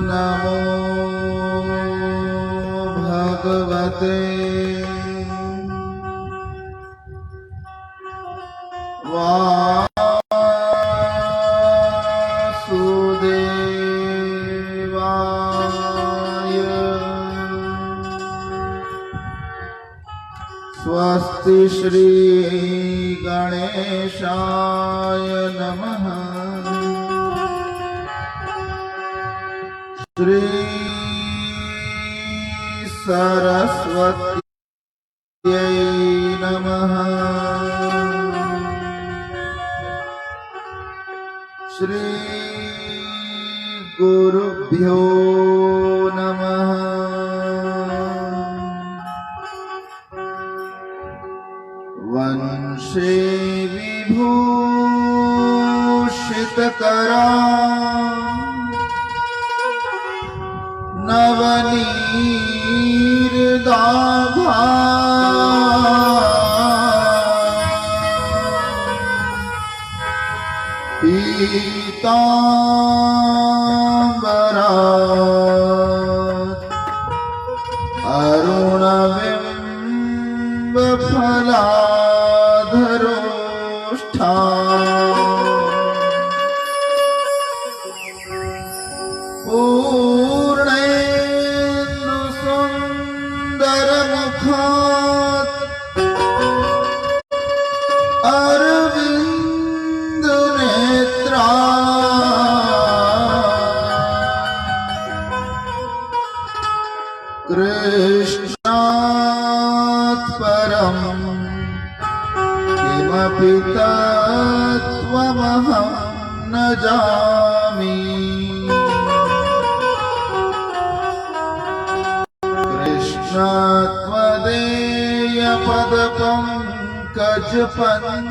नमो भगवते वासुदेवाय। स्वस्ति श्री गणेशाय नमः। श्री सरस्वत्यै नमः। श्री गुरुभ्यो नमः। वंशे विभूषितकरा नवनीरदाभा पीताम्बरा अरुणबिम्बफलाधरोष्ठा पूर्णेन्दुसुन्दरमुखात् अरविन्दनेत्रा कृष्णात् परं किमपि तत्त्वमहं न जामि।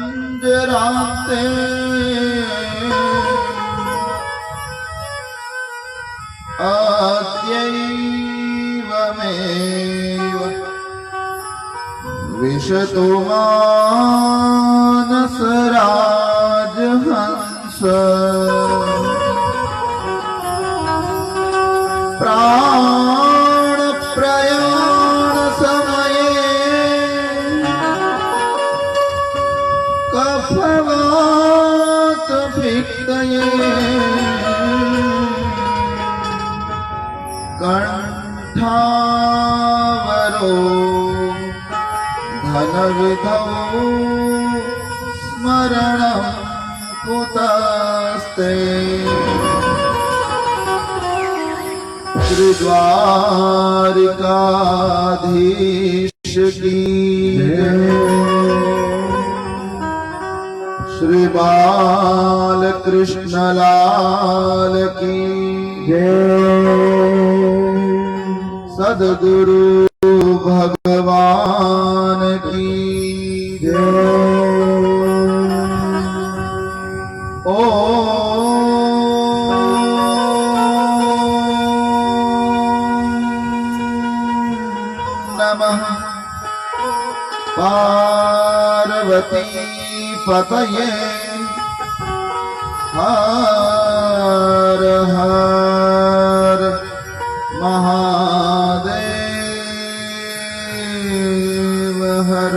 कृष्णत्वदेयपदपङ्कजपञ्जरान्ते अद्यैवमेव विशतु मानसराजहंस। प्राणप्रयाण समये कफवातपित्तये कंठावरो धनविधौ स्मरणं कुतस्ते। श्रीद्वारिकाधीश की श्री बालकृष्ण लाल की सद्गुरु भगवान की नमः पार्वती पतये हर हर महादेव हर।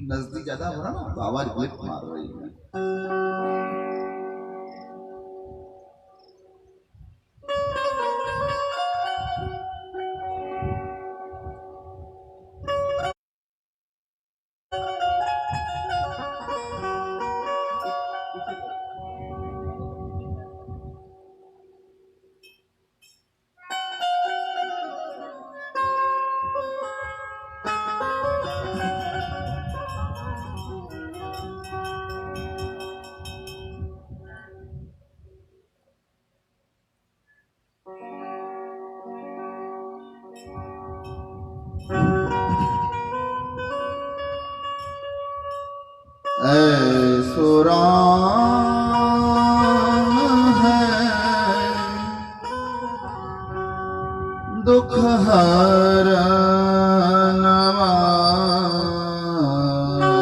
नजदीक ज्यादा हो रहा ना तो आवाज ब्लिप मार रही है। ऐसो राम है दुख हरनवा,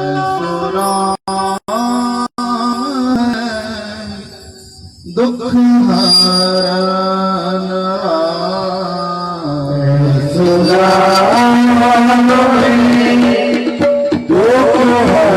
ऐसो राम है दुख हरनवा, ऐसो राम है दुख हरनवा।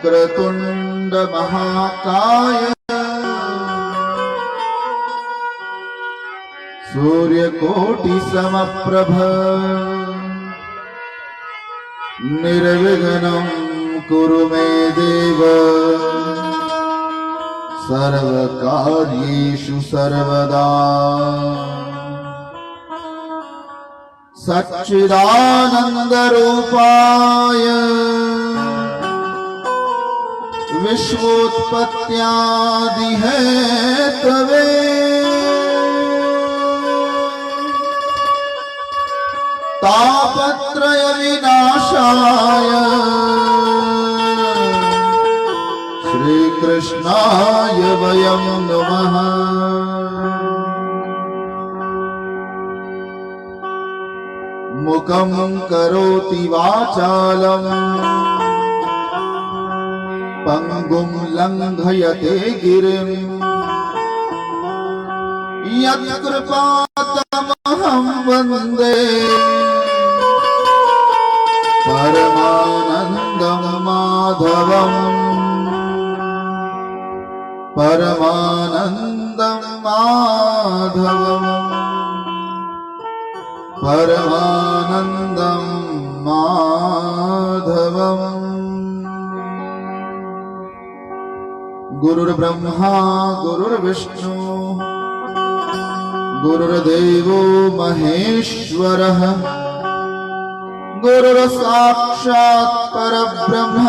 वक्रतुंड महाकाय सूर्यकोटि समप्रभ निर्विघ्नं कुरु मे देव सर्वकार्येषु सर्वदा। सच्चिदानंद रूपाय विश्वोत्पत्त्यादि हेतवे तापत्रय विनाशाय श्री कृष्णाय वयं नमः। मुखं करोति वाचालं पंगुं लंघयते गिरिं यत्कृपातमहं वन्दे परमानन्दं माधवम् परमानन्दं माधवम् परमानन्दं माधवम्। गुरुर्ब्रह्मा गुरुर्विष्णु गुरुर्देवो महेश्वरः गुरुर्साक्षात् परब्रह्म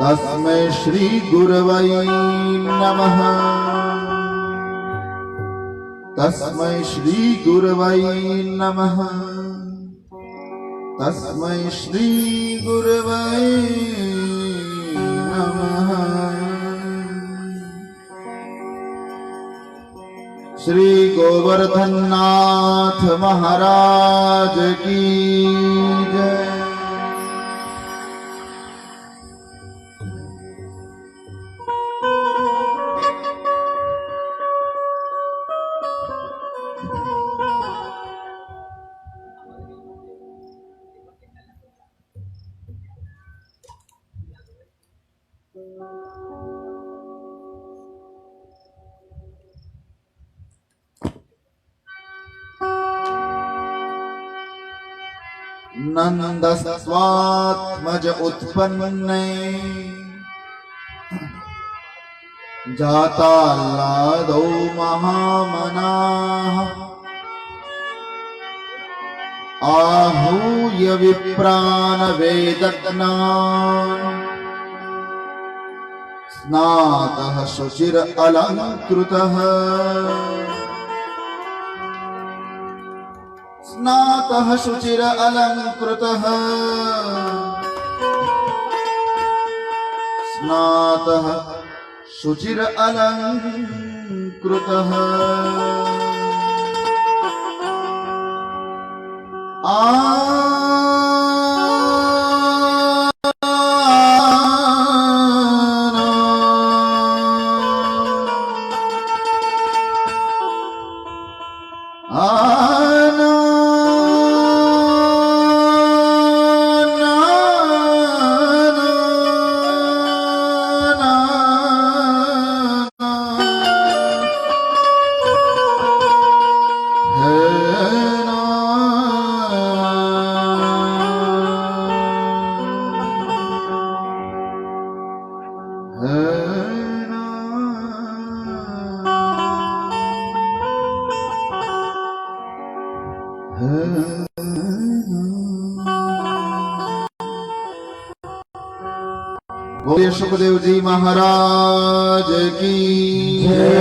तस्मै श्री गुरवै नमः तस्मै श्री गुरवै नमः तस्मै श्री गुरवै नमः। श्री गोवर्धननाथ महाराज की जय। नंदस्वात्मज उत्पन्ने जाताल्लादौ महामनाः आहूय विप्रान वेदज्ञान् स्नातः शुचिर अलंकृतः स्नातः शुचिर अलंकृतः स्नातः शुचिर अलंकृतः बोलिए सुखदेव जी महाराज की जय।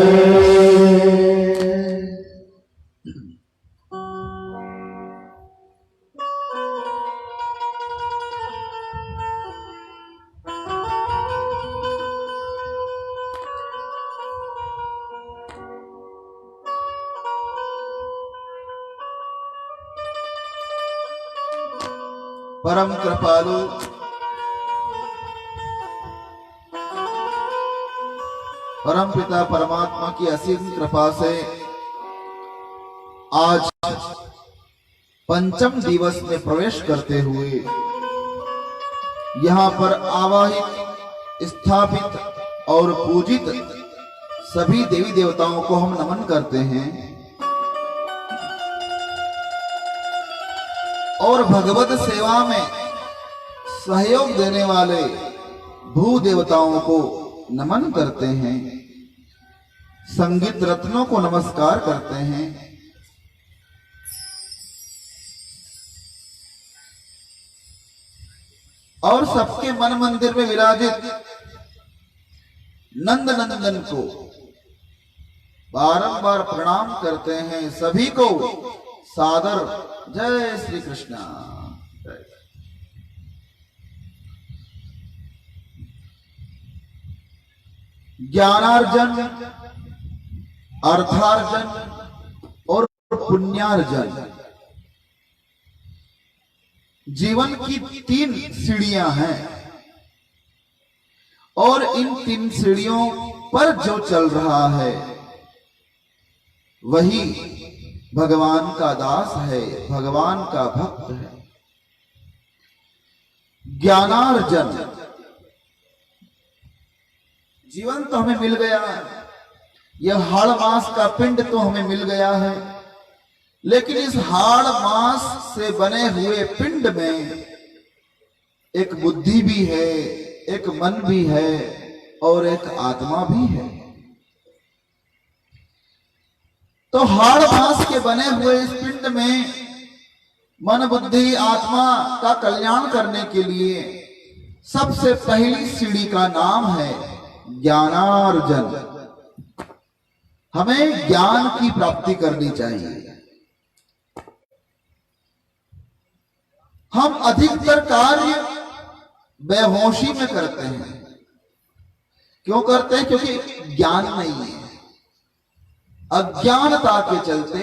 परम कृपालु परम पिता परमात्मा की असीम कृपा से आज पंचम दिवस में प्रवेश करते हुए यहाँ पर आवाहित, स्थापित और पूजित सभी देवी देवताओं को हम नमन करते हैं और भगवत सेवा में सहयोग देने वाले भू देवताओं को नमन करते हैं, संगीत रत्नों को नमस्कार करते हैं। और सबके मन मंदिर में विराजित नंद नंदन को बारंबार प्रणाम करते हैं। सभी को सादर जय श्री कृष्ण। ज्ञानार्जन, अर्थार्जन और पुण्यार्जन जीवन की 3 सीढ़ियां हैं और इन 3 सीढ़ियों पर जो चल रहा है वही भगवान का दास है, भगवान का भक्त है। ज्ञानार्जन, जीवन तो हमें मिल गया है, यह हाड़ मास का पिंड तो हमें मिल गया है, लेकिन इस हाड़ मास से बने हुए पिंड में एक बुद्धि भी है, एक मन भी है और एक आत्मा भी है। तो हाड़ मास के बने हुए इस पिंड में मन, बुद्धि, आत्मा का कल्याण करने के लिए सबसे पहली सीढ़ी का नाम है ज्ञानार्जन। हमें ज्ञान की प्राप्ति करनी चाहिए। हम अधिकतर कार्य बेहोशी में करते हैं। क्यों करते हैं? क्योंकि ज्ञान नहीं है। अज्ञानता के चलते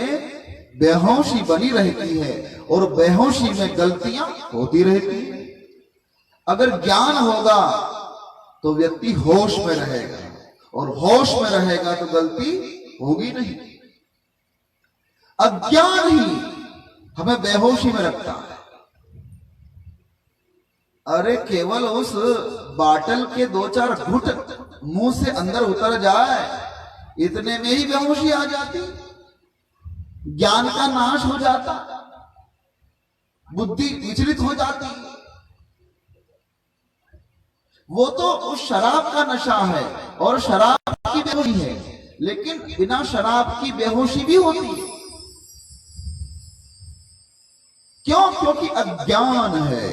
बेहोशी बनी रहती है और बेहोशी में गलतियां होती रहती है। अगर ज्ञान होगा तो व्यक्ति होश में रहेगा और होश में रहेगा तो गलती होगी नहीं। अज्ञान ही हमें बेहोशी में रखता है। अरे केवल उस बाटल के 2-4 घुट मुंह से अंदर उतर जाए, इतने में ही बेहोशी आ जाती, ज्ञान का नाश हो जाता, बुद्धि विचलित हो जाती। वो तो उस शराब का नशा है और शराब की बेहोशी है, लेकिन बिना शराब की बेहोशी भी होती है। क्यों? क्योंकि अज्ञान है।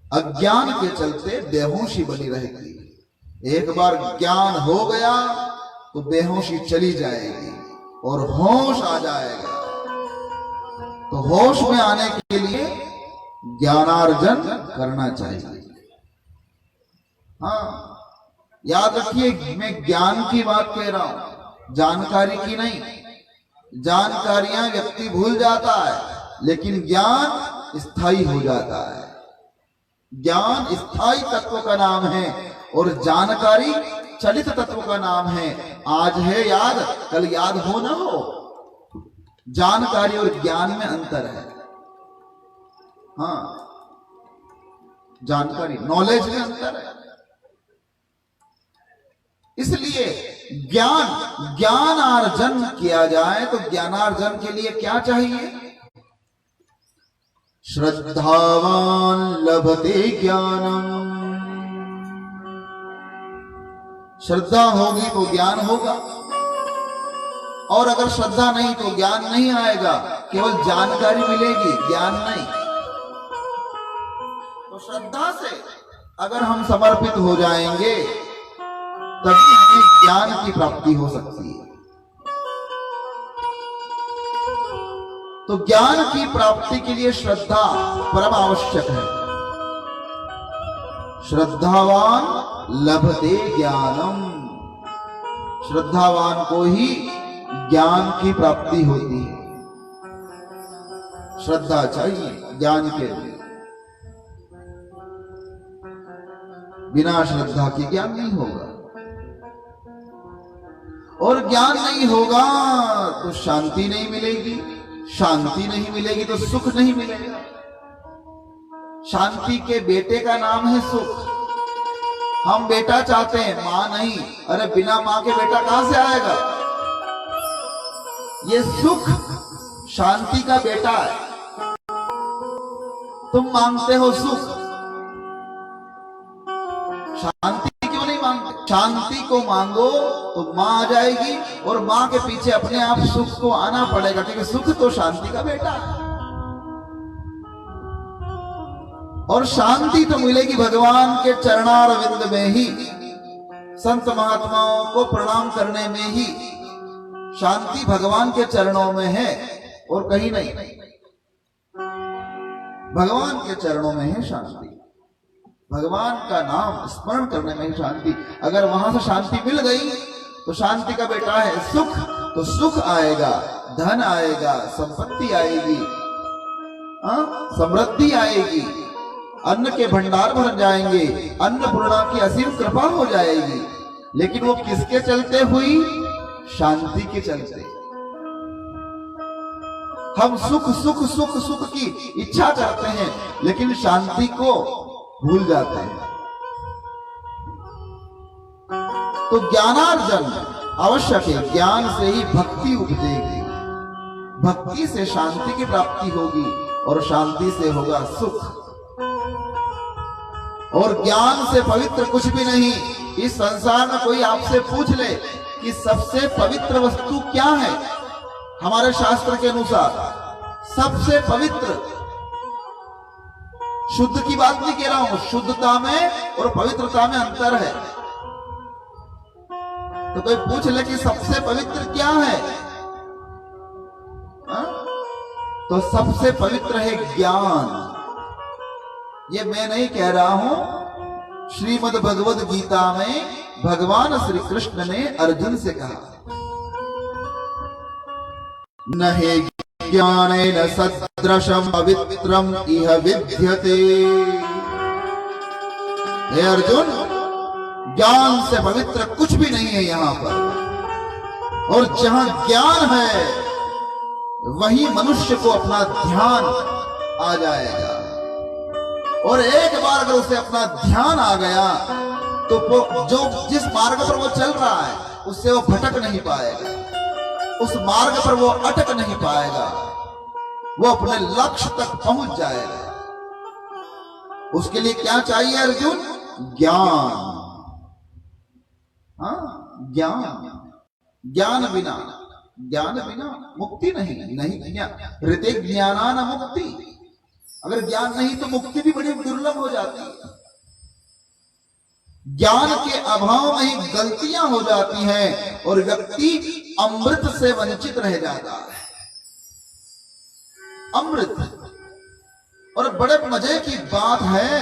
अज्ञान के चलते बेहोशी बनी रहेगी। एक बार ज्ञान हो गया तो बेहोशी चली जाएगी और होश आ जाएगा। तो होश में आने के लिए ज्ञानार्जन करना चाहिए। हाँ, याद रखिए, मैं ज्ञान की बात कह रहा हूं, जानकारी की नहीं। जानकारियां व्यक्ति भूल जाता है, लेकिन ज्ञान स्थायी हो जाता है। ज्ञान स्थायी तत्व का नाम है और जानकारी चलित तत्व का नाम है। आज है याद, कल याद हो ना हो। जानकारी और ज्ञान में अंतर है। हाँ, जानकारी, नॉलेज में अंतर है। इसलिए ज्ञानार्जन किया जाए तो ज्ञानार्जन के लिए क्या चाहिए? श्रद्धावान लभते ज्ञानम। श्रद्धा होगी तो ज्ञान होगा, और अगर श्रद्धा नहीं तो ज्ञान नहीं आएगा। केवल जानकारी मिलेगी, ज्ञान नहीं। तो श्रद्धा से अगर हम समर्पित हो जाएंगे तभी हमें ज्ञान की प्राप्ति हो सकती है। तो ज्ञान की प्राप्ति के लिए श्रद्धा परम आवश्यक है। श्रद्धावान लभते ज्ञानम। श्रद्धावान को ही ज्ञान की प्राप्ति होती है। श्रद्धा चाहिए ज्ञान के लिए। बिना श्रद्धा के ज्ञान नहीं होगा, और ज्ञान नहीं होगा तो शांति नहीं मिलेगी। शांति नहीं मिलेगी तो सुख नहीं मिलेगा। शांति के बेटे का नाम है सुख। हम बेटा चाहते हैं, मां नहीं। अरे बिना मां के बेटा कहां से आएगा? ये सुख शांति का बेटा है। तुम मांगते हो सुख, शांति क्यों नहीं मांगते? शांति को मांगो तो मां आ जाएगी, और मां के पीछे अपने आप सुख को आना पड़ेगा, क्योंकि सुख तो शांति का बेटा है। और शांति तो मिलेगी भगवान के चरणारविंद में ही, संत महात्माओं को प्रणाम करने में ही। शांति भगवान के चरणों में है और कहीं नहीं। भगवान के चरणों में है शांति, भगवान का नाम स्मरण करने में ही शांति। अगर वहां से शांति मिल गई तो शांति का बेटा है सुख, तो सुख आएगा, धन आएगा, संपत्ति आएगी, समृद्धि आएगी, अन्न के भंडार भर जाएंगे, अन्नपूर्णा की असीम कृपा हो जाएगी। लेकिन वो किसके चलते हुई? शांति के चलते। हम सुख सुख सुख सुख की इच्छा करते हैं, लेकिन शांति को भूल जाते हैं। तो ज्ञानार्जन आवश्यक है। ज्ञान से ही भक्ति उपजेगी, भक्ति से शांति की प्राप्ति होगी, और शांति से होगा सुख। और ज्ञान से पवित्र कुछ भी नहीं। इस संसार में कोई आपसे पूछ ले कि सबसे पवित्र वस्तु क्या है, हमारे शास्त्र के अनुसार सबसे पवित्र, शुद्ध की बात नहीं कह रहा हूं, शुद्धता में और पवित्रता में अंतर है। तो कोई पूछ ले कि सबसे पवित्र क्या है, तो सबसे पवित्र है ज्ञान। ये मैं नहीं कह रहा हूं, श्रीमद् भगवद गीता में भगवान श्री कृष्ण ने अर्जुन से कहा, न हे ज्ञानेन सदृशं पवित्रम इह विद्यते। हे अर्जुन, ज्ञान से पवित्र कुछ भी नहीं है यहां पर। और जहां ज्ञान है वहीं मनुष्य को अपना ध्यान आ जाएगा। और एक बार अगर उसे अपना ध्यान आ गया तो जो जिस मार्ग पर वो चल रहा है उससे वो भटक नहीं पाएगा, उस मार्ग पर वो अटक नहीं पाएगा, वो अपने लक्ष्य तक पहुंच जाएगा। उसके लिए क्या चाहिए अर्जुन? ज्ञान। ज्ञान, ज्ञान बिना मुक्ति नहीं हृदय ज्ञाना न मुक्ति। अगर ज्ञान नहीं तो मुक्ति भी बड़ी दुर्लभ हो जाती है। ज्ञान के अभाव में ही गलतियां हो जाती हैं और व्यक्ति अमृत से वंचित रह जाता है। अमृत। और बड़े मजे की बात है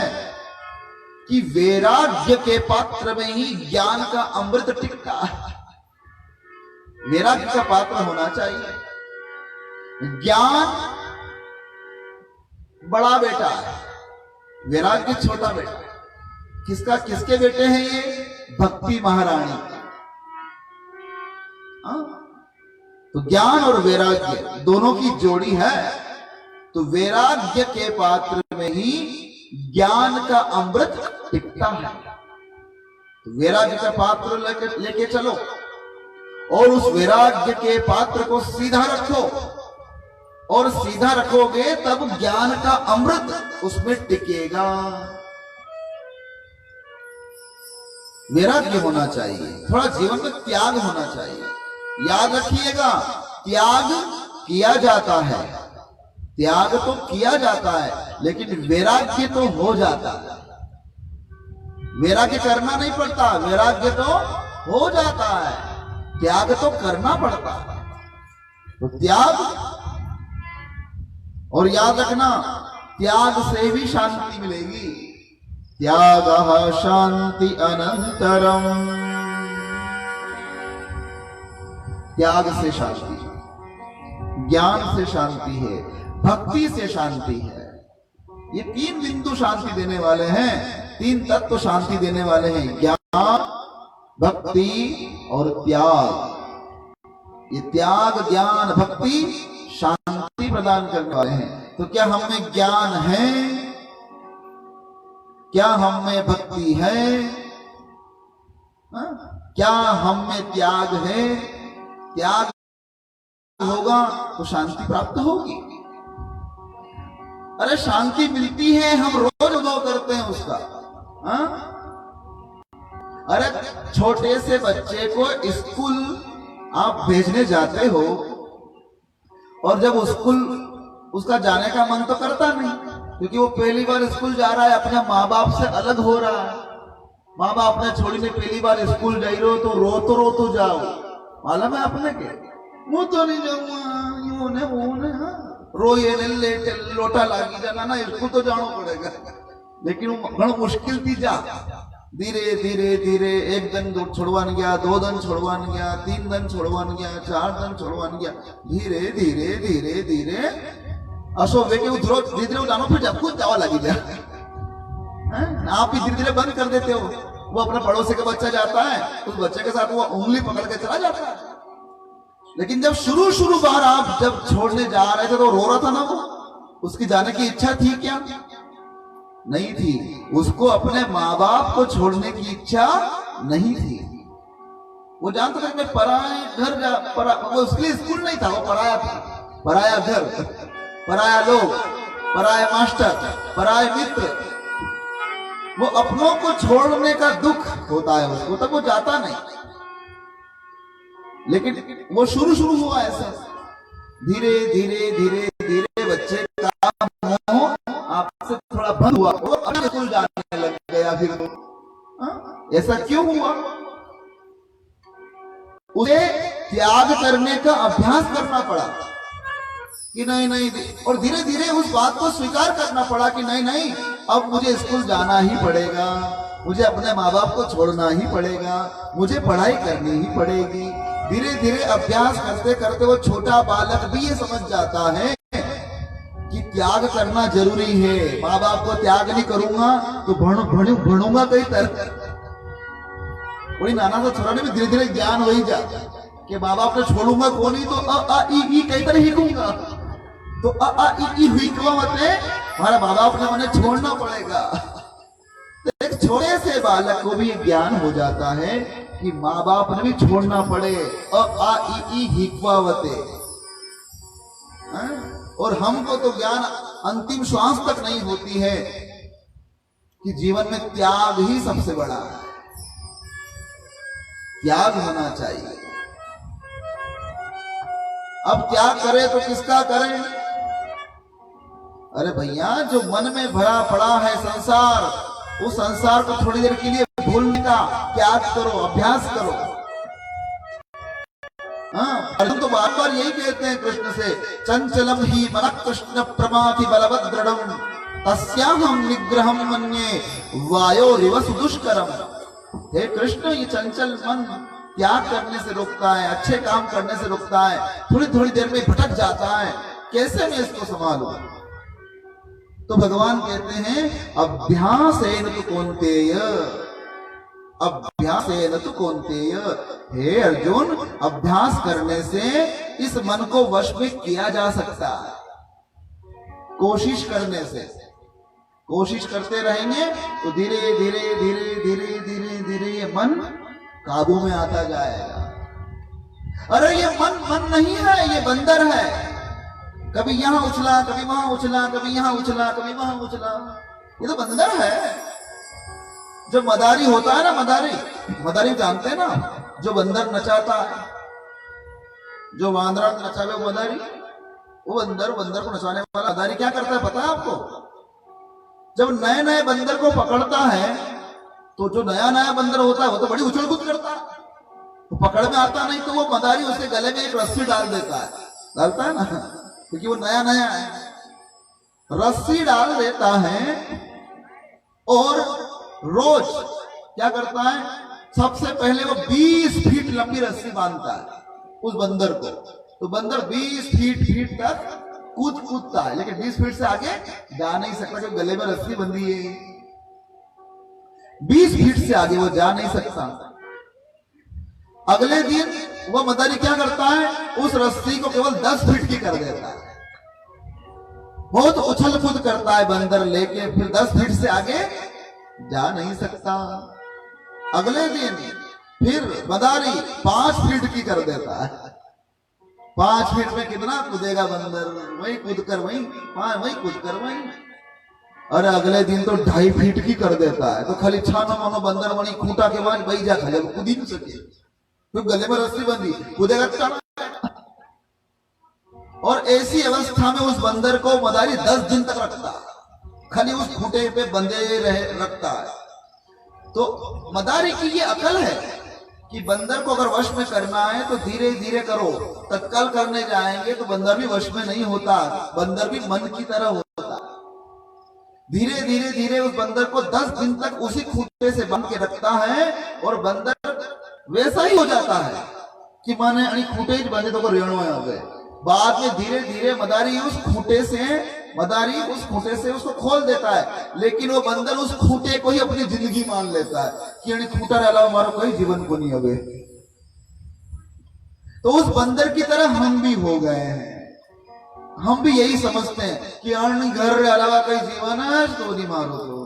कि वैराग्य के पात्र में ही ज्ञान का अमृत टिकता है। वैराग्य का पात्र होना चाहिए। ज्ञान बड़ा बेटा है, वैराग्य छोटा बेटा। किसका? किसके बेटे हैं ये? भक्ति महारानी। तो ज्ञान और वैराग्य दोनों की जोड़ी है। तो वैराग्य के पात्र में ही ज्ञान का अमृत टिकता है। तो वैराग्य का पात्र लेके चलो और उस वैराग्य के पात्र को सीधा रखो, और सीधा रखोगे तब ज्ञान का अमृत उसमें टिकेगा। वैराग्य होना चाहिए, थोड़ा जीवन में त्याग होना चाहिए। याद रखिएगा, त्याग किया जाता है, त्याग तो किया जाता है, लेकिन वैराग्य तो हो जाता है। वैराग्य करना नहीं पड़ता, वैराग्य तो हो जाता है, त्याग तो करना पड़ता है। तो त्याग, और याद रखना त्याग से भी शांति मिलेगी। त्यागः शांति अनंतरम। त्याग से शांति, ज्ञान से शांति है, भक्ति से शांति है। ये तीन बिंदु शांति देने वाले हैं, तीन तत्व शांति देने वाले हैं, ज्ञान, भक्ति और त्याग। ये त्याग, ज्ञान, भक्ति शांति प्रदान करने वाले हैं। तो क्या हम में ज्ञान है? क्या हम में भक्ति है? क्या हम में त्याग है? त्याग होगा तो शांति प्राप्त होगी। अरे शांति मिलती है, हम रोज अनुभव करते हैं उसका। अरे छोटे से बच्चे को स्कूल आप भेजने जाते हो और जब स्कूल उसका जाने का मन तो करता नहीं, क्योंकि वो पहली बार स्कूल जा रहा है, अपने माँ बाप से अलग हो रहा है। माँ बाप ने छोड़ी ने पहली बार स्कूल जा रहे हो तो रो तो जाओ, मालूम है अपने के वो तो नहीं जाऊंगा वो ने रो ये लेटे लोटा लागी जाना ना, स्कूल तो जाना पड़ेगा। लेकिन वो घणो मुश्किल थी जा, धीरे धीरे धीरे एक दिन छोड़वान गया, 2 दिन छोड़वान गया, 3 दिन छोड़वान गया, 4 दिन छोड़वान गया, धीरे धीरे धीरे धीरे असो वे के धीरे धीरे जानो फिर जब खुद जावा लगी जा। आप ही धीरे धीरे बंद कर देते हो। वो अपने पड़ोसी का बच्चा जाता है, उस बच्चे के साथ वो उंगली पकड़ के चला जाता है। लेकिन जब शुरू बार आप जब छोड़ने जा रहे थे तो रो रहा था ना, वो उसकी जाने की इच्छा थी क्या? नहीं थी। उसको अपने माँ बाप को छोड़ने की इच्छा नहीं थी। वो जानता था कि मैं पराए घर वो उसके लिए स्कूल नहीं था, वो पराया था, पराया घर, पराया लोग, पराया मास्टर, पराया मित्र। वो अपनों को छोड़ने का दुख होता है उसको, तब वो जाता नहीं। लेकिन वो शुरू हुआ ऐसा, धीरे धीरे धीरे धीरे बच्चे का मोह आपसे थोड़ा बंद हुआ, वो अपने स्कूल जाने लग गया। फिर तो ऐसा क्यों हुआ? उसे त्याग करने का अभ्यास करना पड़ा कि नहीं, और धीरे धीरे उस बात को स्वीकार करना पड़ा कि नहीं, अब मुझे स्कूल जाना ही पड़ेगा, मुझे अपने माँ बाप को छोड़ना ही पड़ेगा, मुझे पढ़ाई करनी ही पड़ेगी। धीरे धीरे अभ्यास करते करते वो छोटा बालक भी ये समझ जाता है कि त्याग करना जरूरी है। माँ बाप को त्याग नहीं करूंगा तो भणूंगा कई तरह। वही नाना सा छोरा ने भी धीरे धीरे ज्ञान वही जा कि माँ बाप ने छोड़ूंगा को नहीं तो अ ई कई तरह हिकूंगा, तो अ ई हुई क्यों मते हमारा माँ बाप ने मैंने छोड़ना पड़ेगा। तो एक छोटे से बालक को भी ज्ञान हो जाता है कि माँ बाप ने भी छोड़ना पड़े, अ ई हिकवावते। और हमको तो ज्ञान अंतिम श्वास तक नहीं होती है कि जीवन में त्याग ही सबसे बड़ा है, त्याग होना चाहिए। अब त्याग करे तो किसका करें? अरे भैया, जो मन में भरा पड़ा है संसार, उस संसार को थोड़ी देर के लिए भूलने का त्याग करो, अभ्यास करो। अर्जुन तो बार बार यही कहते हैं कृष्ण से, चंचलम ही मन कृष्ण प्रमाथि बलवद दृढ़म तस्याहं निग्रहम मन्ये वायोरिव सुदुष्करम। हे कृष्ण, ये चंचल मन त्याग करने से रोकता है, अच्छे काम करने से रोकता है, थोड़ी थोड़ी देर में भटक जाता है, कैसे मैं इसको संभालूं? तो भगवान कहते हैं, अभ्यासेन तु कौन्तेय, अभ्यासेन तु कौन्तेय। हे अर्जुन, अभ्यास करने से इस मन को वश में किया जा सकता है। कोशिश करने से, कोशिश करते रहेंगे तो धीरे धीरे धीरे धीरे धीरे धीरे ये मन काबू में आता जाएगा। अरे ये मन नहीं है, ये बंदर है। कभी यहां उछला, कभी वहां उछला, कभी यहां उछला, कभी वहां उछला। ये तो बंदर है। जब मदारी होता है ना, मदारी जानते हैं ना, जो बंदर नचाता है, जो वांदरा नचावे वो मदारी, वो बंदर को नचाने वाला मदारी क्या करता है पता है आपको? जब नए नए बंदर को पकड़ता है तो जो नया बंदर होता है वो तो बड़ी उछल कूद करता है, तो पकड़ में आता नहीं तो वो मदारी उसके गले में एक रस्सी डाल देता है, डालता है ना, क्योंकि वो नया है। रस्सी डाल देता है और रोज क्या करता है, सबसे पहले वो 20 फीट लंबी रस्सी बांधता है उस बंदर को। तो बंदर 20 फीट तक कूदता है, लेकिन 20 फीट से आगे जा नहीं सकता क्योंकि गले में रस्सी बंधी है। 20 फीट से आगे वो जा नहीं सकता। अगले दिन वो मदारी क्या करता है, उस रस्सी को केवल 10 फीट की कर देता है। बहुत उछल कूद करता है बंदर लेके, फिर 10 फीट से आगे जा नहीं सकता। अगले दिन फिर मदारी 5 फीट की कर देता है। 5 फीट में कितना कूदेगा बंदर, वही कूद कर वही कूद कर वही। अरे अगले दिन तो 2.5 फीट की कर देता है। तो खाली छानो मानो बंदर वही खूंटा के बाद बही जा खा जब कूद ही नहीं सके, तो गले में रस्सी बंधी कूदेगा तो। और ऐसी अवस्था में उस बंदर को मदारी 10 दिन तक रखता है, खाली उस खूंटे पे बंधे रखता है। तो मदारी की ये अकल है कि बंदर को अगर वश में करना है तो धीरे धीरे करो। तत्काल करने जाएंगे तो बंदर भी वश में नहीं होता, बंदर भी मन की तरह होता। धीरे धीरे धीरे उस बंदर को 10 दिन तक उसी खूंटे से बांध के रखता है और बंदर वैसा ही हो जाता है कि माने खूंटे बंधे तो रेणु आ गए। बाद में धीरे धीरे मदारी उस खूंटे से उसको खोल देता है, लेकिन वो बंदर उस खूंटे को ही अपनी जिंदगी मान लेता है कि खूंटा अलावा हमारा कोई जीवन को नहीं अबे। तो उस बंदर की तरह हम भी हो गए हैं। हम भी यही समझते हैं कि अन्न घर अलावा कोई जीवन है तो नहीं मारो तो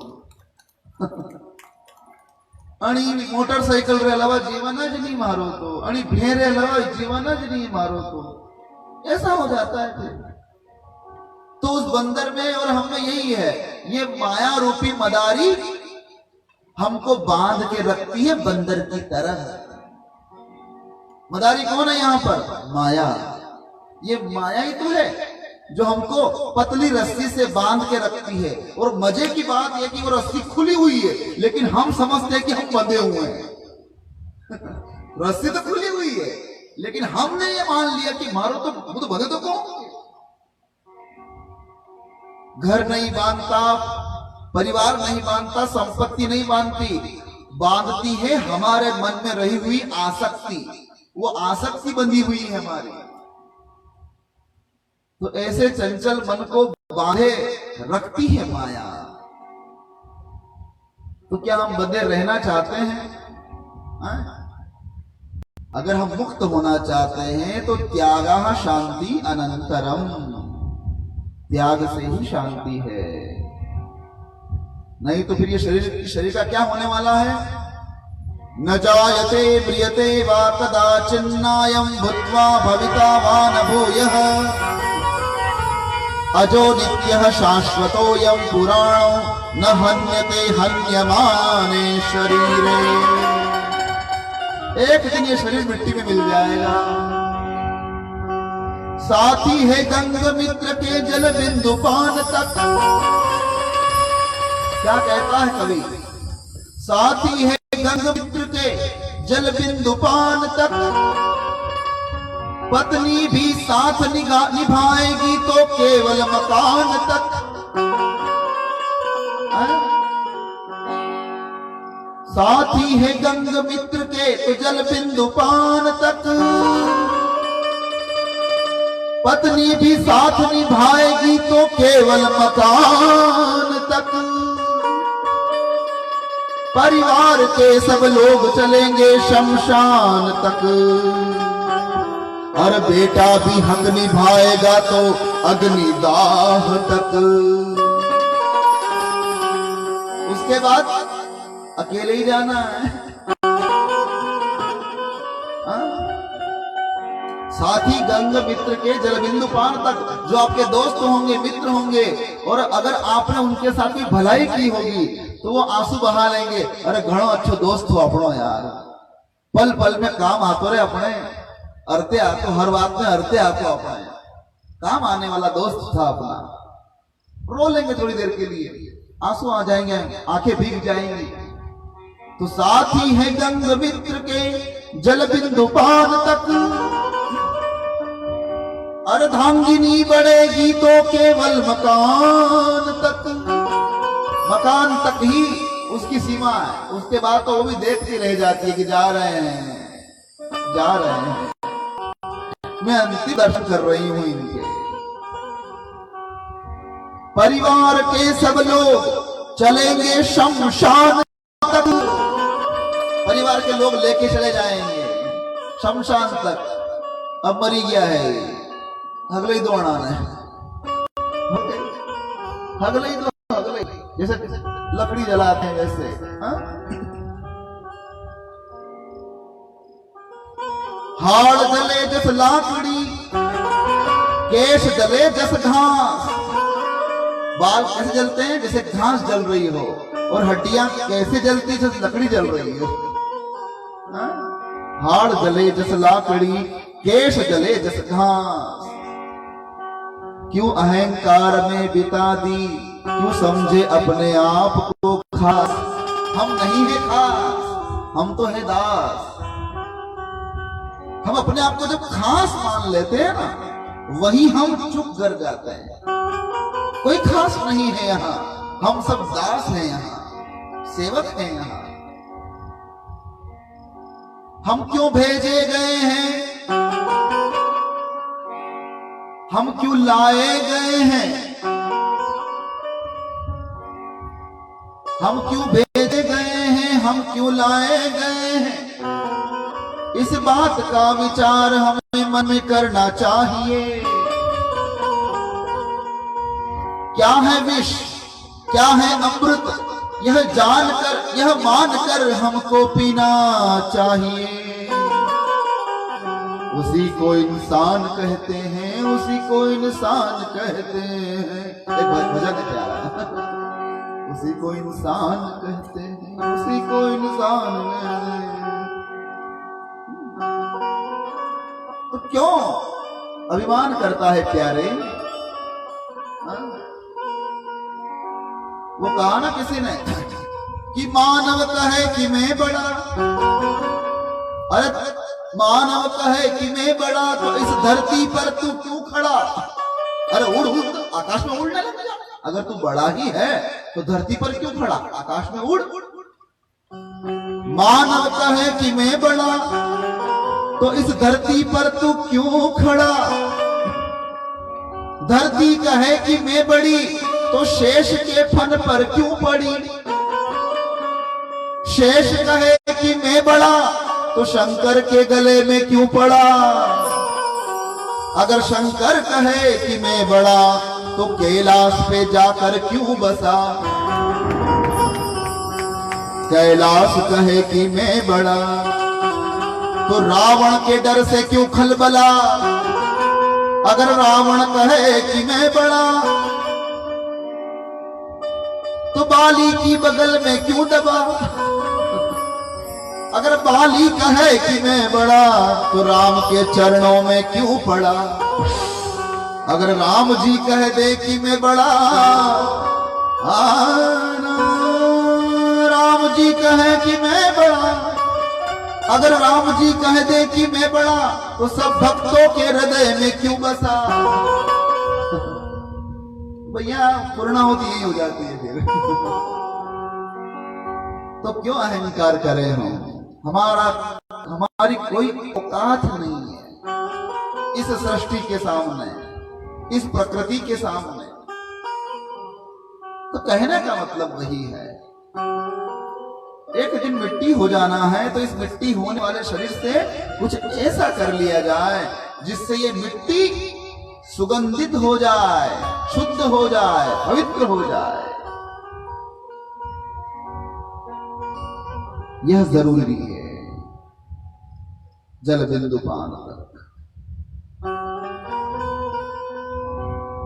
अणी मोटरसाइकिल रे अलावा जीवन है नहीं मारो तो अणी भेरे अलावा जीवन है नहीं मारो तो ऐसा हो जाता है फिर। तो उस बंदर में और हम में यही है, ये माया रूपी मदारी हमको बांध के रखती है बंदर की तरह। मदारी कौन है यहाँ पर? माया। ये माया ही तो है जो हमको पतली रस्सी से बांध के रखती है। और मजे की बात यह कि वो रस्सी खुली हुई है, लेकिन हम समझते हैं कि हम बंधे हुए हैं। रस्सी तो खुली हुई है, लेकिन हमने ये मान लिया कि मारो तो बंधे तो कौन। घर नहीं बांधता, परिवार नहीं बांधता, संपत्ति नहीं बांधती, बांधती है हमारे मन में रही हुई आसक्ति। वो आसक्ति बंधी हुई है हमारी। तो ऐसे चंचल मन को बांधे रखती है माया। तो क्या हम बंधे रहना चाहते हैं? अगर हम मुक्त होना चाहते हैं तो त्यागा शांति अनंतरम, त्याग से ही शांति है। नहीं तो फिर ये शरीर का क्या होने वाला है? न जायते म्रियते वा कदाचिन्नायं भूत्वा भविता वा न भूयः अजो नित्यः शाश्वतोऽयं पुराणो न हन्यते हन्यमाने शरीरे। एक दिन ये शरीर मिट्टी में मिल जाएगा। साथी है गंग मित्र के जल बिंदु पान तक। क्या कहता है कवि? साथी है गंग मित्र के जल बिंदु पान तक, पत्नी भी साथ निभाएगी तो केवल मकान तक। साथी है गंग मित्र के तो जल बिंदु पान तक, पत्नी भी साथ निभाएगी तो केवल मकान तक। परिवार के सब लोग चलेंगे शमशान तक, और बेटा भी हक निभाएगा तो अग्निदाह तक। उसके बाद अकेले ही जाना है। साथी गंग मित्र के जलबिंदु पान तक, जो आपके दोस्त होंगे, मित्र होंगे, और अगर आपने उनके साथ भी भलाई की होगी तो वो आंसू बहा लेंगे। अरे घणो अच्छो दोस्त हो अपनो यार, पल पल में काम आतो रे अपने, अरते आतो, हर बात में अरते आतो अपने, काम आने वाला दोस्त था अपना। रो लेंगे थोड़ी देर के लिए, आंसू आ जाएंगे, आंखें भीग जाएंगी। तो साथी है गंग मित्र के जल बिंदु पान तक, अर्धांगिनी बढ़ेगी तो केवल मकान तक। मकान तक ही उसकी सीमा है, उसके बाद तो वो भी देखती रह जाती है कि जा रहे हैं, जा रहे हैं, मैं अंतिम दर्शन कर रही हूं इनके। परिवार के सब लोग चलेंगे शमशान तक, परिवार के लोग लेके चले जाएंगे शमशान तक। अब मरी गया है, अगले ही दो आना है, अगले ही दो, अगले जैसे लकड़ी जलाते हैं वैसे। हाँ? हाड़ जले जस लाकड़ी, केश जले जस घास। बाल कैसे जलते हैं? जैसे घास जल रही हो। और हड्डियां कैसे जलती? जैसे लकड़ी जल रही हो। हाँ? हाड़ जले जस लाकड़ी, केश जले जस घास। क्यों अहंकार में बिता दी, क्यों समझे अपने आप को खास। हम नहीं है खास, हम तो है दास। हम अपने आप को जब खास मान लेते हैं ना, वही हम चुप कर जाते हैं। कोई खास नहीं है यहाँ, हम सब दास हैं यहाँ, सेवक हैं यहाँ। हम क्यों भेजे गए हैं, हम क्यों लाए गए हैं, हम क्यों भेजे गए हैं, हम क्यों लाए गए हैं। इस बात का विचार हमें मन में करना चाहिए। क्या है विष, क्या है अमृत, यह जानकर, यह मानकर हमको पीना चाहिए। उसी को इंसान कहते हैं, उसी को इंसान कहते हैं। एक भजन है प्यारा, उसी को इंसान कहते हैं, उसी को इंसान कहते हैं। तो क्यों अभिमान करता है प्यारे? हाँ? वो कहा ना किसी ने कि मानव कहे कि मैं बड़ा। अरे मानव कहे कि मैं बड़ा, तो इस धरती पर तू क्यों खड़ा? अरे उड़ उड़, आकाश में उड़ने लग जा। अगर तू बड़ा ही है तो धरती पर क्यों खड़ा? आकाश में उड़। मानव कहे कि मैं बड़ा, तो इस धरती पर तू क्यों खड़ा? धरती कहे कि मैं बड़ी, तो शेष के फन पर क्यों पड़ी? शेष कहे कि मैं बड़ा, तो शंकर के गले में क्यों पड़ा? अगर शंकर कहे कि मैं बड़ा, तो कैलाश पे जाकर क्यों बसा? कैलाश कहे कि मैं बड़ा, तो रावण के डर से क्यों खलबला? अगर रावण कहे कि मैं बड़ा, तो बाली की बगल में क्यों दबा? अगर बाली कहे कि मैं बड़ा, तो राम के चरणों में क्यों पड़ा? अगर राम जी कह दे कि मैं बड़ा, राम जी कहे कि मैं बड़ा, अगर राम जी कह दे कि मैं बड़ा, तो सब भक्तों के हृदय में क्यों बसा? भैया पूर्णाहुति यही हो जाती है फिर। तो क्यों अहंकार करें हम? हमारी कोई औकात नहीं है इस सृष्टि के सामने, इस प्रकृति के सामने। तो कहने का मतलब वही है, एक दिन मिट्टी हो जाना है, तो इस मिट्टी होने वाले शरीर से कुछ ऐसा कर लिया जाए जिससे ये मिट्टी सुगंधित हो जाए, शुद्ध हो जाए, पवित्र हो जाए। यह जरूरी है जल बिंदु पान तक।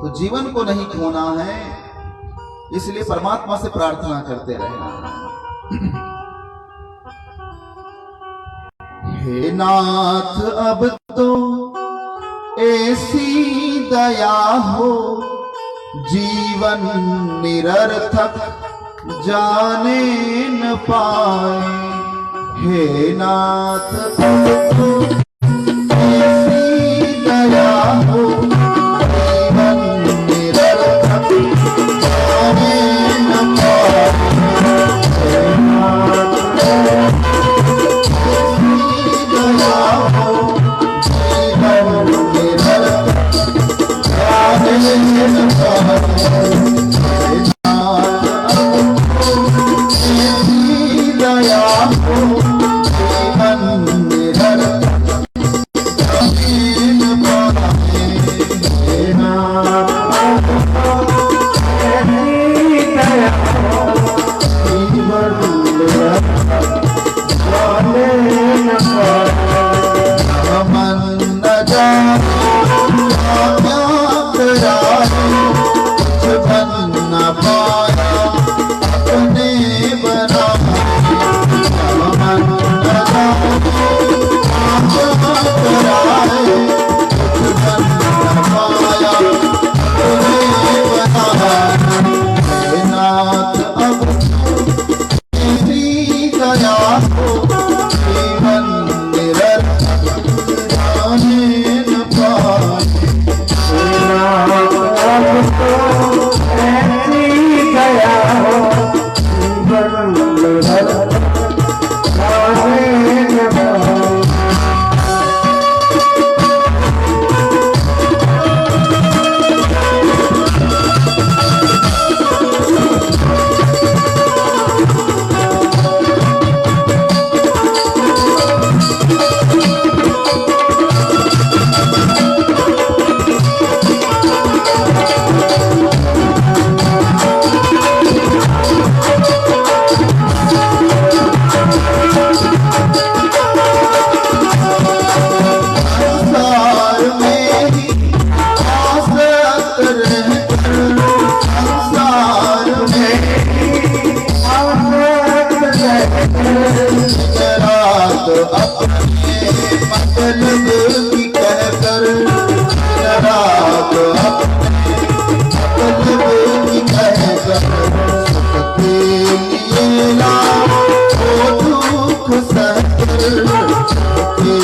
तो जीवन को नहीं खोना है, इसलिए परमात्मा से प्रार्थना करते रहना है। हे नाथ अब तो ऐसी दया हो, जीवन निरर्थक जाने न पाए। हे नाथ ऐसी दया हो, जीवन निरर्थक जाने न पाए। हे नाथ ऐसी दया हो, जीवन निरर्थक जाने न पाए। दया हो जीवन निरर्थक मतलब की कहकर शराब मतलब की कहकर सुख के लिए लाओ दुख सहकर के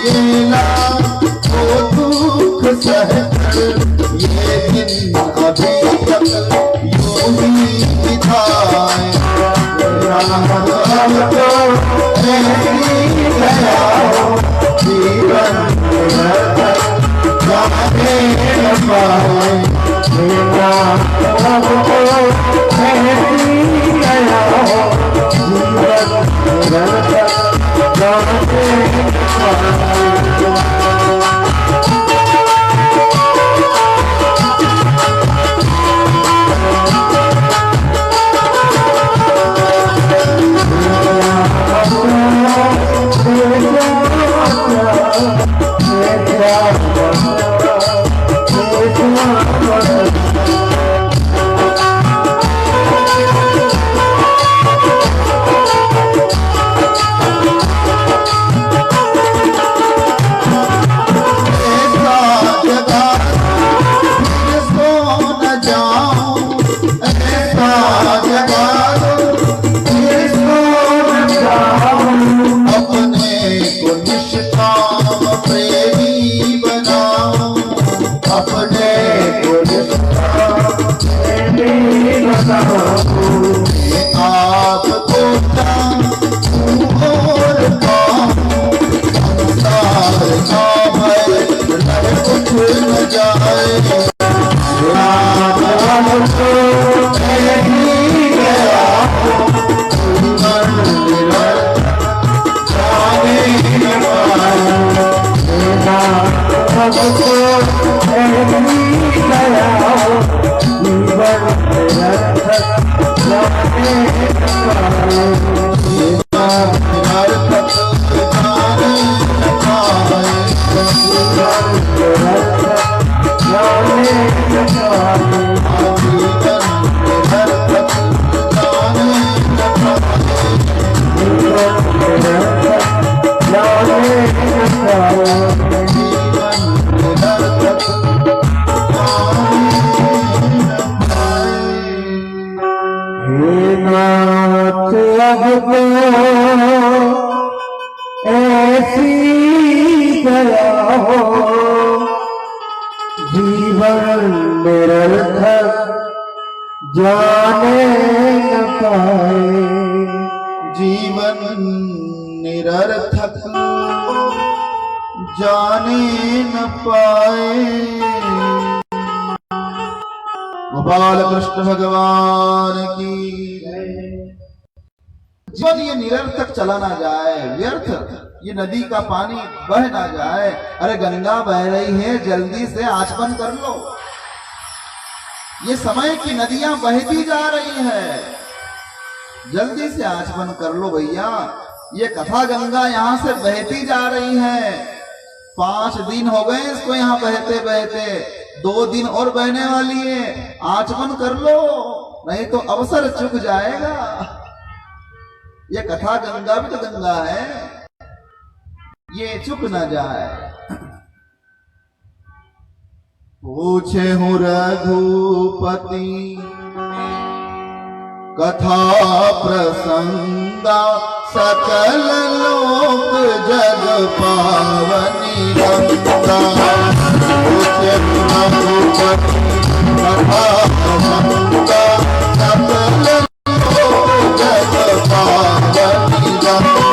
लिए लाओ दुख सहकर ये दिन अभी तक यूं ही बिताए राम को ऐसी गया जीवन जाने न पाए राम को ऐसी गया जीवन जाने न जीवन निरर्थक जाने न पाए जीवन निरर्थक जाने न पाए। गोपाल कृष्ण भगवान की जीवन ये निरर्थक चला ना जाए, व्यर्थ ये नदी का पानी बह ना जाए। अरे गंगा बह रही है, जल्दी से आचमन कर लो। ये समय की नदियां बहती जा रही है, जल्दी से आचमन कर लो भैया। ये कथा गंगा यहां से बहती जा रही है। 5 दिन हो गए इसको यहां बहते बहते, 2 दिन और बहने वाली है। आचमन कर लो, नहीं तो अवसर चुक जाएगा। ये कथा गंगा भी तो गंगा है, ये चुक न जाए। पूछे हूँ रघुपति कथा प्रसंगा, सकल लोक जग पावनी गंगा। पूछे हूँ रघुपति कथा प्रसंगा, सकल लोक जग पावनी गंगा।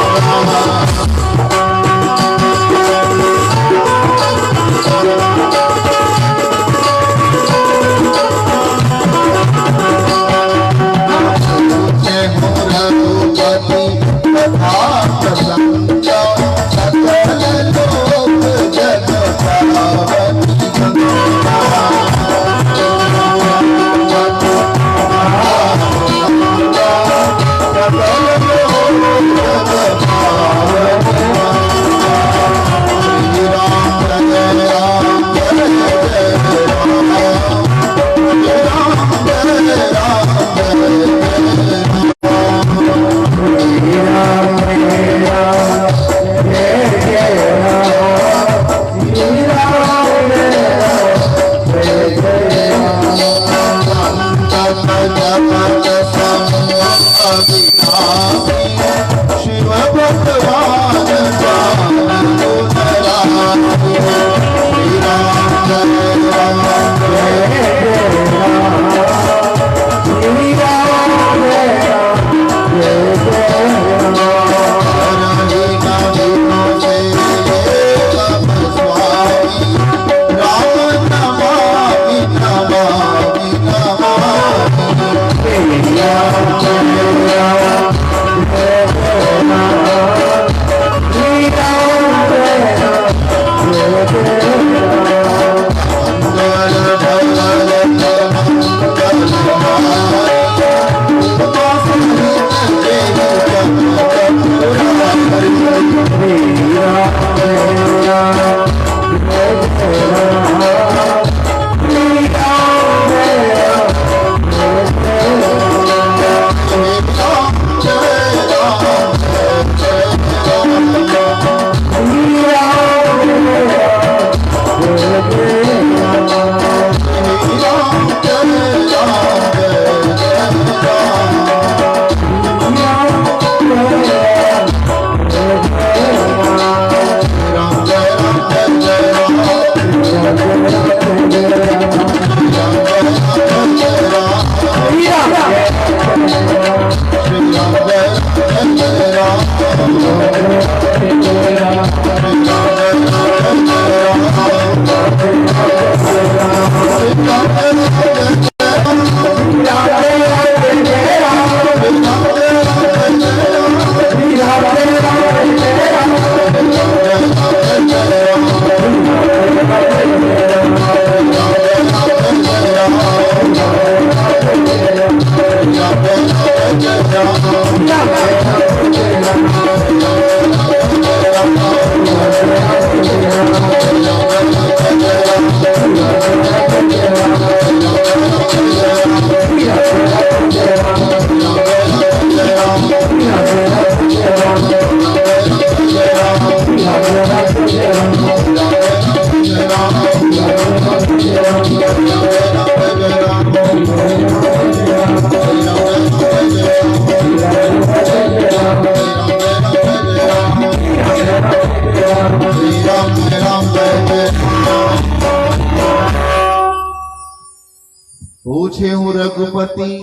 पूछे हूँ रघुपति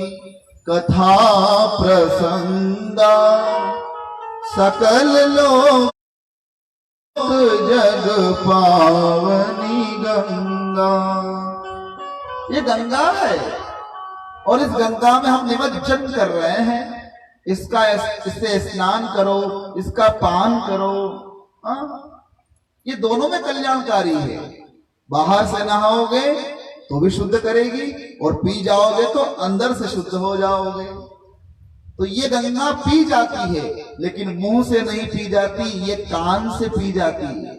कथा प्रसंगा, सकल लोक जग पावनी गंगा। ये गंगा है और इस गंगा में हम निमज्जन कर रहे हैं। इससे स्नान करो, इसका पान करो। ये दोनों में कल्याणकारी है। बाहर से नहाओगे तो भी शुद्ध करेगी और पी जाओगे तो अंदर से शुद्ध हो जाओगे। तो ये गंगा पी जाती है, लेकिन मुंह से नहीं पी जाती, ये कान से पी जाती है।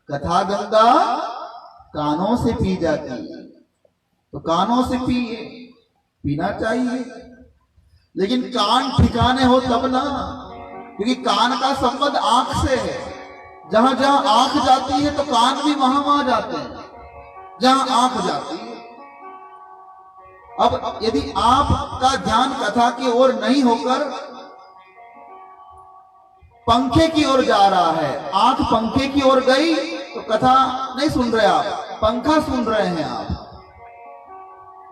कथा गंगा कानों से पी जाती है, तो कानों से पिए, पीना चाहिए। लेकिन कान ठिकाने हो तब ना, क्योंकि कान का संबंध आंख से है। जहां जहां आंख जाती है तो कान भी वहां जाते हैं जहां आंख जाती है। अब यदि आपका ध्यान कथा की ओर नहीं होकर पंखे की ओर जा रहा है, आंख पंखे की ओर गई तो कथा नहीं सुन रहे आप, पंखा सुन रहे हैं आप।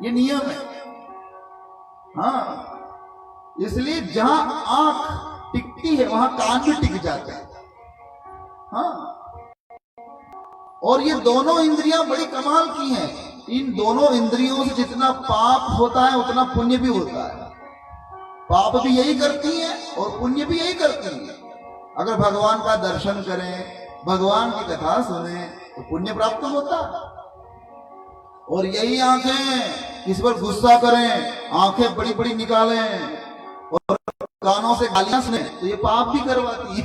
ये नियम है। हाँ, इसलिए जहां आंख टिकती है वहां कान भी टिक जाते हैं। हाँ, और ये दोनों इंद्रियां बड़ी कमाल की हैं। इन दोनों इंद्रियों से जितना पाप होता है उतना पुण्य भी होता है। पाप भी यही करती है और पुण्य भी यही करती है। अगर भगवान का दर्शन करें, भगवान की कथा सुने तो पुण्य प्राप्त होता है। और यही आंखें किसी पर गुस्सा करें, आंखें बड़ी बड़ी निकालें और कानों से गालियां सुने तो ये पाप भी करवाती है।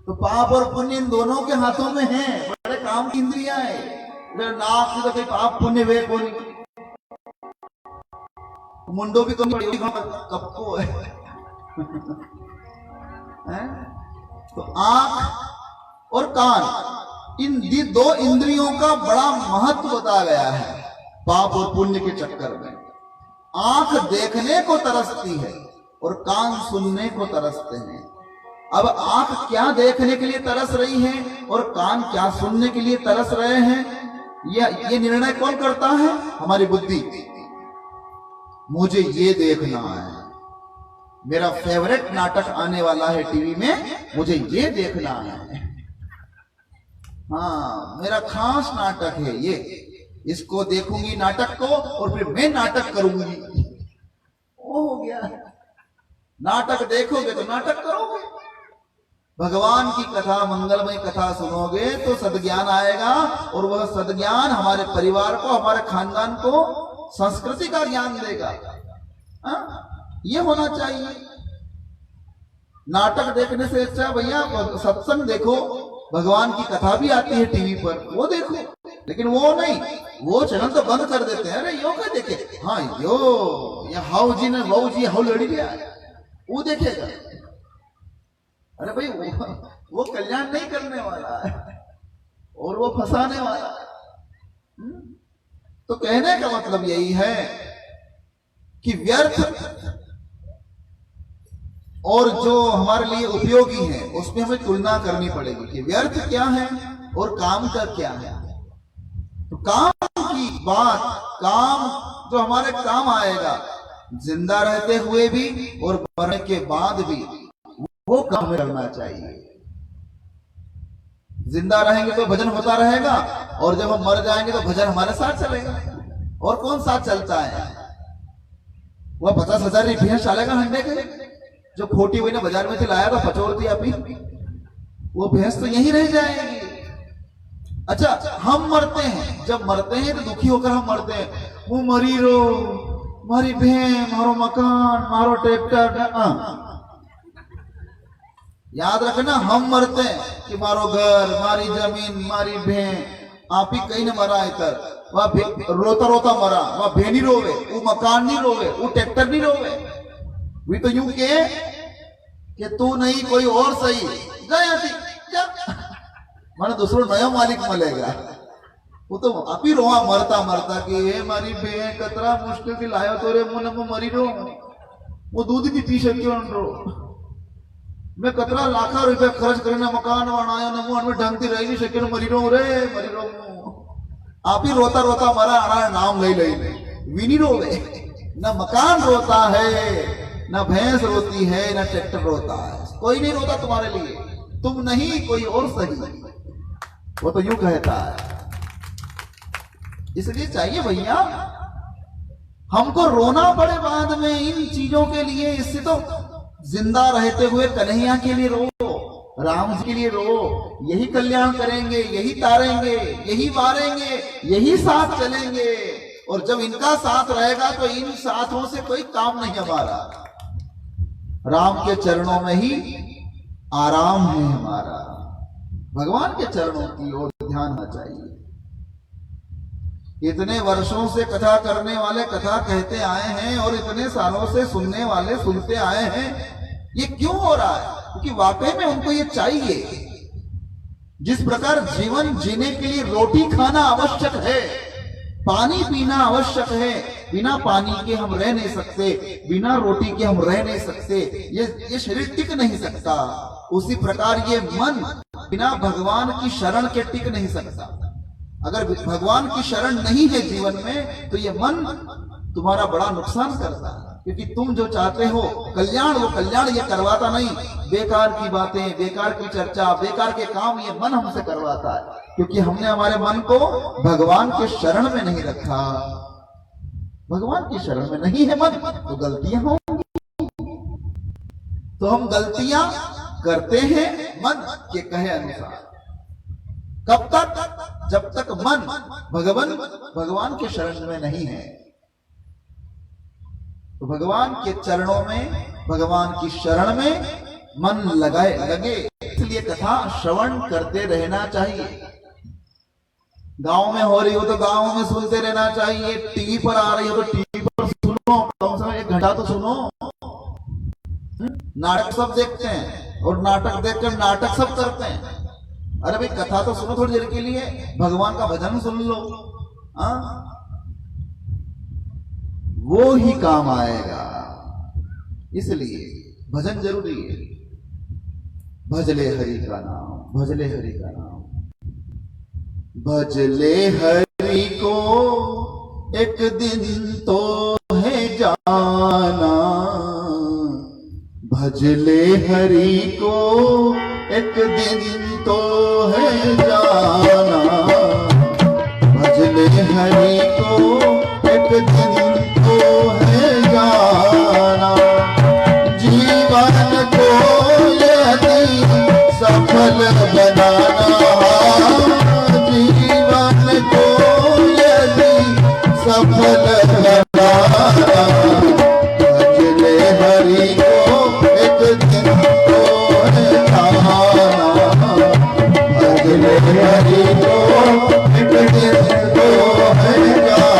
तो पाप और पुण्य इन दोनों के हाथों में है। बड़े काम की इंद्रियां है। नाक से तो कोई पाप पुण्य वे को नहीं, मुंडो भी कम कपको है। तो आंख और कान, इन दो इंद्रियों का बड़ा महत्व बताया गया है पाप और पुण्य के चक्कर में। आंख देखने को तरसती है और कान सुनने को तरसते हैं। अब आंख क्या देखने के लिए तरस रही है और कान क्या सुनने के लिए तरस रहे हैं, ये निर्णय कौन करता है? हमारी बुद्धि। मुझे ये देखना है, मेरा फेवरेट नाटक आने वाला है टीवी में, मुझे ये देखना है। हाँ, मेरा खास नाटक है ये, इसको देखूंगी नाटक को और फिर मैं नाटक करूंगी। वो हो गया। नाटक देखोगे तो नाटक करोगे। भगवान की कथा, मंगलमय कथा सुनोगे तो सद्ज्ञान आएगा और वह सद्ज्ञान हमारे परिवार को, हमारे खानदान को संस्कृति का ज्ञान देगा। ये होना चाहिए। नाटक देखने से अच्छा भैया सत्संग देखो, भगवान की कथा भी आती है टीवी पर, वो देखो। लेकिन वो नहीं, वो चैनल तो बंद कर देते हैं। अरे यो क्या देखे, हाँ यो या हाउ जी ने वाउ जी हाउ लड़ी गया, वो देखेगा। अरे भाई वो कल्याण नहीं करने वाला है और वो फंसाने वाला है। तो कहने का मतलब यही है कि व्यर्थ और जो हमारे लिए उपयोगी है उसमें हमें तुलना करनी पड़ेगी कि व्यर्थ क्या है और काम का क्या है। तो काम की बात, काम जो हमारे काम आएगा जिंदा रहते हुए भी और मरने के बाद भी, वो काम करना चाहिए। जिंदा रहेंगे तो भजन होता रहेगा और जब हम मर जाएंगे तो भजन हमारे साथ चलेगा। और कौन साथ चलता है? वह 50,000 रुपया चलेगा हंडे के, जो खोटी हुई ने बाजार में से लाया था, पचोर दिया अभी, वो भैंस तो यहीं रह जाएगी। अच्छा, हम मरते हैं, जब मरते हैं तो दुखी होकर हम मरते हैं। वो मरी रो, मारी भें, मारो मकान, मारो ट्रैक्टर। याद रखना, हम मरते हैं कि मारो घर, मारी जमीन, मारी भें। आप ही कहीं न मरा इधर, वह रोता रोता मरा, वह भे नहीं रोवे, वो मकान नहीं रोवे, वो ट्रैक्टर नहीं रोवे। वी तो यूं के कि तू नहीं कोई और सही जा, माने दूसरो नयो मालिक मिलेगा। वो तो आप ही रोआ मरता मरता कि हे मारी भें कतरा मुश्किल से लायो तो रे मुन में मरी रो, वो दूध भी पी सक्यो रो। मैं कतरा लाखा रुपया खर्च करने मकान बनाया न मुंह में ढंग से रह नहीं सके, मरी रो रे, मरी रो। आप ही रोता रोता मरा आना नाम ले ले विनी रोवे। न मकान रोता है, न भैंस रोती है, न ट्रैक्टर रोता है, कोई नहीं रोता तुम्हारे लिए, तुम नहीं कोई और सही, वो तो यूं कहता है। इसलिए चाहिए भैया हमको रोना पड़े बाद में इन चीजों के लिए, इससे तो जिंदा रहते हुए कन्हैया के लिए रो, राम जी के लिए रो, यही कल्याण करेंगे, यही तारेंगे, यही मारेंगे, यही साथ चलेंगे। और जब इनका साथ रहेगा तो इन साथों से कोई काम नहीं हमारा। राम के चरणों में ही आराम है हमारा। भगवान के चरणों की ओर ध्यान होना चाहिए। इतने वर्षों से कथा करने वाले कथा कहते आए हैं और इतने सालों से सुनने वाले सुनते आए हैं, ये क्यों हो रहा है? क्योंकि वाकई में उनको ये चाहिए। जिस प्रकार जीवन जीने के लिए रोटी खाना आवश्यक है, पानी पीना आवश्यक है, बिना पानी के हम रह नहीं सकते, बिना रोटी के हम रह नहीं सकते, ये शरीर टिक नहीं सकता। उसी प्रकार ये मन बिना भगवान की शरण के टिक नहीं सकता। अगर भगवान की शरण नहीं है जीवन में तो ये मन तुम्हारा बड़ा नुकसान करता है। क्योंकि तुम जो चाहते हो कल्याण, वो कल्याण ये करवाता नहीं। बेकार की बातें, बेकार की चर्चा, बेकार के काम ये मन हमसे करवाता है। क्योंकि हमने हमारे मन को भगवान के शरण में नहीं रखा। भगवान की शरण में नहीं है मन तो गलतियां होंगी। तो हम गलतियां करते हैं मन के कहे अनुसार। कब तक? जब तक मन भगवान के शरण में नहीं है। तो भगवान के चरणों में, भगवान की शरण में मन लगे। इसलिए कथा श्रवण करते रहना चाहिए। गांव में हो रही हो तो गांव में सुनते रहना चाहिए, टीवी पर आ रही हो तो टीवी पर सुनो, कम से कम 1 घंटा तो सुनो। नाटक सब देखते हैं और नाटक देखकर नाटक सब करते हैं। अरे भाई कथा तो सुनो थोड़ी देर के लिए, भगवान का भजन सुन लो, वो ही काम आएगा। इसलिए भजन जरूरी है। भजले हरि का नाम, भजले हरि का नाम। भजले हरि को एक दिन तो है जाना, भजले हरि को एक दिन तो है जाना, भजले हरि को एक दिन तो है जाना। जीवन को यदि सफल बनाना, जीवन को यदि सफल बनाना, भजले हरि को एक दिन तो है जाना, भजले हरि को एक दिन तो है जाना।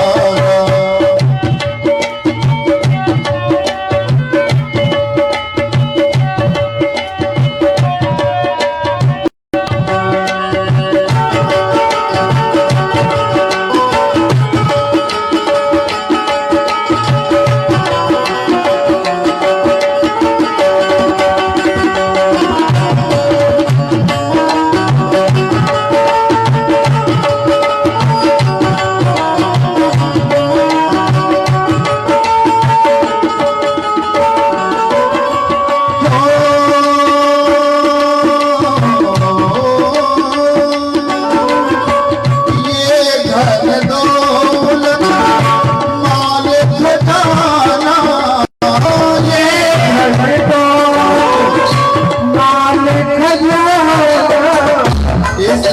कितना दीवाना इस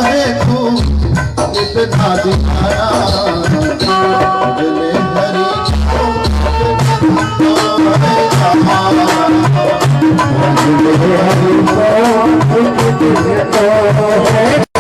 है तू कितना दीवाना, भजले हरि को भजले हरि को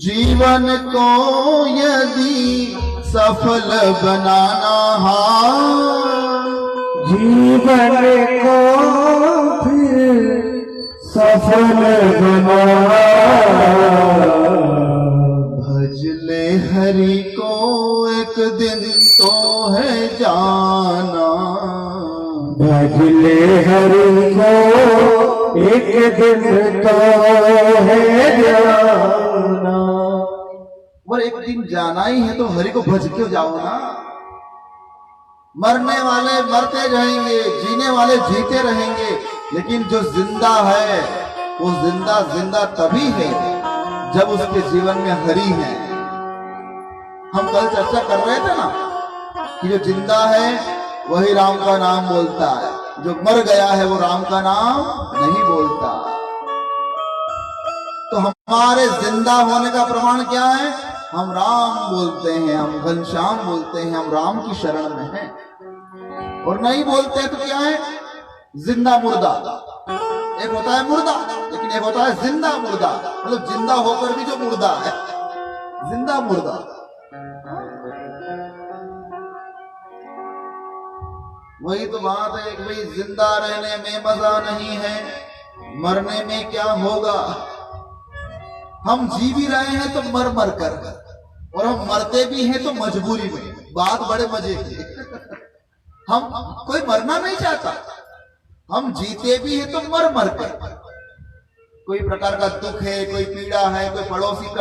जीवन को यदि सफल बनाना जीवन को फिर सफल बनाना भज ले हरि को एक दिन तो है जाना भज ले हरि को एक दिन तो है जाना। और एक दिन जाना ही है तो हरि को भज क्यों जाओ ना। मरने वाले मरते रहेंगे, जीने वाले जीते रहेंगे, लेकिन जो जिंदा है वो जिंदा जिंदा तभी है जब उसके जीवन में हरि है। हम कल चर्चा कर रहे थे ना कि जो जिंदा है वही राम का नाम बोलता है, जो मर गया है वो राम का नाम नहीं बोलता। तो हमारे जिंदा होने का प्रमाण क्या है? हम राम बोलते हैं, हम घनश्याम बोलते हैं, हम राम की शरण में हैं, और नहीं बोलते हैं तो क्या है? जिंदा मुर्दा। एक होता है मुर्दा, लेकिन एक होता है जिंदा मुर्दा, मतलब जिंदा होकर भी जो मुर्दा है, जिंदा मुर्दा। वही तो बात है कि भाई जिंदा रहने में मजा नहीं है, मरने में क्या होगा। हम जी भी रहे हैं तो मर मर कर, और हम मरते भी हैं तो मजबूरी में। बात बड़े मजे की। हम कोई मरना नहीं चाहता, हम जीते भी हैं तो मर मर कर। कोई प्रकार का दुख है, कोई पीड़ा है, कोई पड़ोसी का